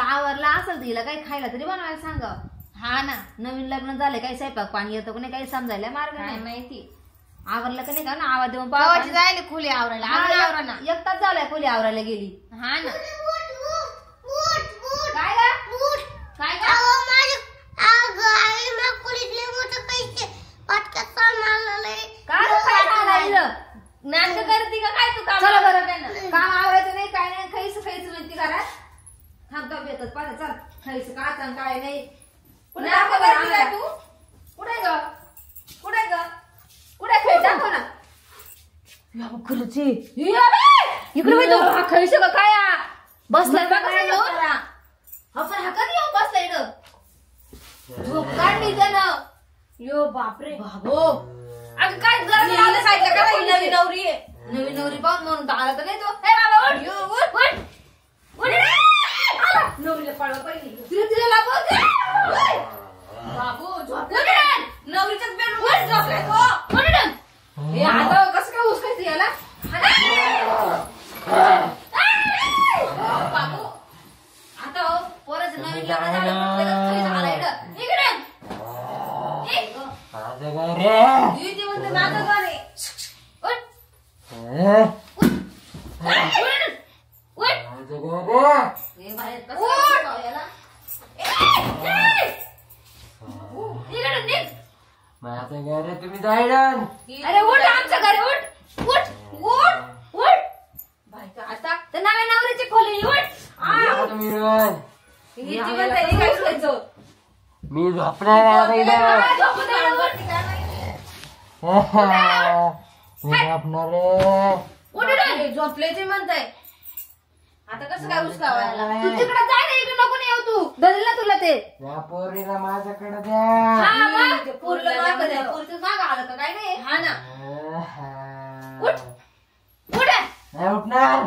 आवरला असेल तिला काही खायला तरी बनवायला सांग। हा ना, नवीन लग्न झाले काही स्वयंपाक पाणी येतो कोणी काही समजायला मार्ग नाही माहिती। आवरलं का नाही का ना, आवाज देऊन पावाची जायला खोली आवरायला एक तास झालाय खोली आवरायला गेली। हा ना काय काय नाटक करते का काय तू? चला बरं काम आवरायचं नाही काय नाही, खायचं म्हणते घरात थांबता येतच पाहिजे। चल खायचं का काय नाही तू कुठे ग कुठे ग कुठे खाय दाखव ना खरंच इकडे खायचं का काय बसलाय बघा आपण हा कधी येऊ बसलाय ग झोप काढली त्यानं। यो बापरे बाबो अगं काय नवीन नवरी पाहून म्हणून आला तर नाही तो। हे बाबा उठ उठ उठ उठ नवरीला पळवा पहिली तिला लागू बाबू झोपला नवरीच्याच बेडरूम झोपलाय तो। हे आता कसं काय उचकायचं याला बाबू आता पोराचं नवीन लग्न झालं इकडे तुम्ही जायला अरे उठ आमच्या घरी उठ उठ उठ उठ आता तर नव्या नवरीची खोली उठ मी झोपणार झोपले ते म्हणताय आता कसं काय उचकावायला तू तिकडे जाय ना, इकडे नको येऊ तू धरला तुला ते पोरीला माझ्याकडे द्या। पोरीला माग आलं का काय नाही। हा ना उठ उठ उठणार